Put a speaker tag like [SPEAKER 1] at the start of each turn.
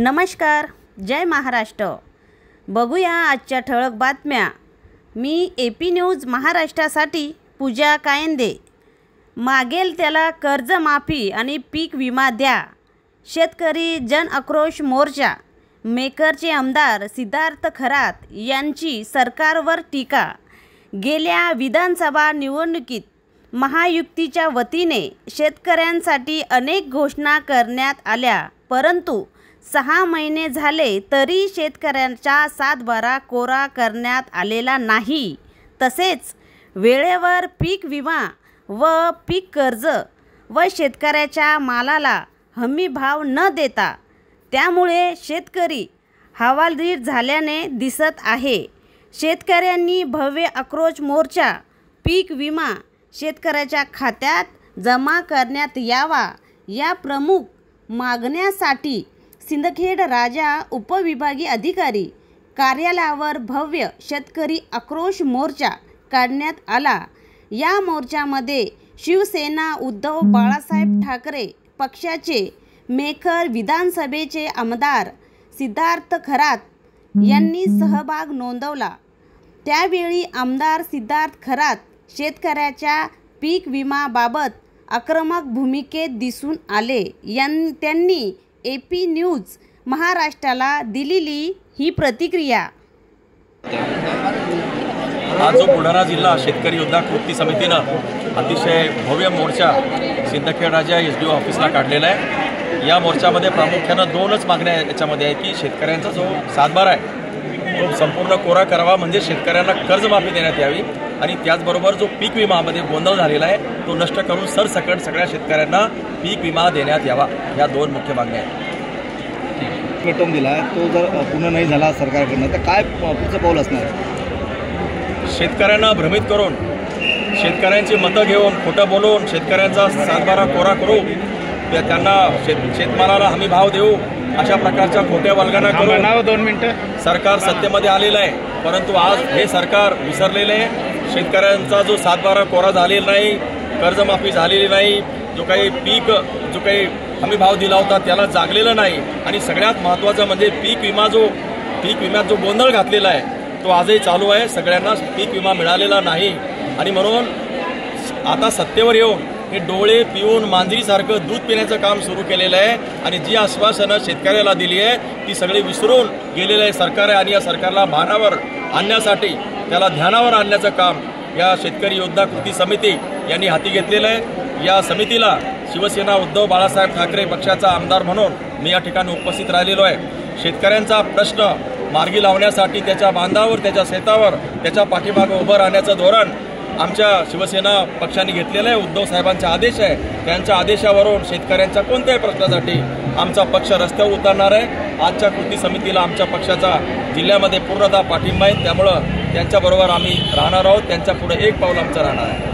[SPEAKER 1] नमस्कार, जय महाराष्ट्र। बघूया आजच्या ठळक बातम्या। मी AP न्यूज महाराष्ट्रासाठी पूजा कायंदे। मागेल त्याला कर्जमाफी आणि पीक विमा द्या, शेतकरी जन आक्रोश मोर्चा। मेकरचे आमदार सिद्धार्थ खरात यांची सरकारवर टीका। गेल्या विधानसभा निवडणुकीत महायुतीच्या वतीने शेतकऱ्यांसाठी अनेक घोषणा करण्यात आल्या, परंतु 6 महिने झाले तरी शेतकऱ्यांचा सातबारा कोरा करण्यात आलेला नाही। तसेच वेळेवर पीक विमा व पीक कर्ज व शेतकऱ्याच्या मालाला हमी भाव न देता त्यामुळे शेतकरी हवालदिल झाल्याने दिसत आहे। शेतकऱ्यांनी भव्य आक्रोश मोर्चा पीक विमा शेतकऱ्याच्या खात्यात जमा करण्यात यावा या प्रमुख मागण्यासाठी सिंदखेड राजा उपविभागीय अधिकारी कार्यालयावर भव्य शेतकरी आक्रोश मोर्चा काढण्यात आला। या मोर्चामध्ये शिवसेना उद्धव बाळासाहेब ठाकरे पक्षाचे मेकर विधानसभेचे आमदार सिद्धार्थ खरात यांनी सहभाग नोंदवला। त्यावेळी आमदार सिद्धार्थ खरात शेतकऱ्याच्या पीक विमाबाबत आक्रमक भूमिकेत दिसून आले। त्यांनी AP न्यूज महाराष्ट्राला दिलेली ही प्रतिक्रिया।
[SPEAKER 2] आज जो बुलढाणा जिल्हा शेतकरी योद्धा कृती समितीनं अतिशय भव्य मोर्चा सिंदखेड राजा SDO ऑफिसला काढलेला आहे। या मोर्चामध्ये प्रामुख्यानं 2च मागण्या याच्यामध्ये आहे की शेतकऱ्यांचा जो सातबारा आहे तो संपूर्ण कोरा करावा, म्हणजे शेतकऱ्यांना कर्जमाफी देण्यात यावी, आणि त्याचबरोबर जो पीक विमामध्ये गोंधळ झालेला आहे तो नष्ट करून सरसकट सगळ्या शेतकऱ्यांना पीक विमा देण्यात यावा। या 2 मुख्य मागण्या आहेत।
[SPEAKER 3] पेटवून दिला तो जर पूर्ण नाही झाला सरकारकडनं तर काय पुढचं पाऊल असणार?
[SPEAKER 2] शेतकऱ्यांना भ्रमित करून, शेतकऱ्यांची मतं घेऊन, खोटं बोलून शेतकऱ्यांचा सातबारा कोरा करू, त्यांना शेतमालाला हमी भाव देऊ, अशा प्रकारच्या खोट्या वल्गना करून
[SPEAKER 3] 2 मिनिटं
[SPEAKER 2] सरकार सत्तेमध्ये आलेलं आहे, परंतु आज हे सरकार विसरलेले आहे। शेतकऱ्यांचा जो सातबारा कोरा झालेला नाही, कर्जमाफी झालेली नाही, जो काही हमी भाव दिला होता त्याला जागलेलं नाही, आणि सगळ्यात महत्त्वाचं म्हणजे पीक विम्यात जो गोंधळ घातलेला आहे तो आजही चालू आहे। सगळ्यांना पीक विमा मिळालेला नाही, आणि म्हणून आता सत्तेवर येऊन हे डोळे पिऊन मांजरीसारखं दूध पिण्याचं काम सुरू केलेलं आहे, आणि जी आश्वासनं शेतकऱ्याला दिली आहे ती सगळी विसरून गेलेलं आहे सरकार आहे। आणि या सरकारला भानावर आणण्यासाठी, त्याला ध्यानावर आणण्याचं काम या शेतकरी योद्धा कृती समिती यांनी हाती घेतलेलं आहे। या समितीला शिवसेना उद्धव बाळासाहेब ठाकरे पक्षाचा आमदार म्हणून मी या ठिकाणी उपस्थित राहिलेलो आहे। शेतकऱ्यांचा प्रश्न मार्गी लावण्यासाठी त्याच्या बांधावर, त्याच्या शेतावर, त्याच्या पाठीमागे उभं राहण्याचं धोरण आमच्या शिवसेना पक्षाने घेतलेलं आहे। उद्धव साहेबांचा आदेश आहे, त्यांच्या आदेशावरून शेतकऱ्यांच्या कोणत्याही प्रश्नासाठी आमचा पक्ष रस्त्यावर उतरणार आहे। आजच्या कृती समितीला आमच्या पक्षाचा जिल्ह्यामध्ये पूर्णतः पाठिंबा आहे, त्यामुळं त्यांच्याबरोबर आम्ही राहणार आहोत, त्यांच्या पुढे एक पाऊल आमचं राहणार आहे।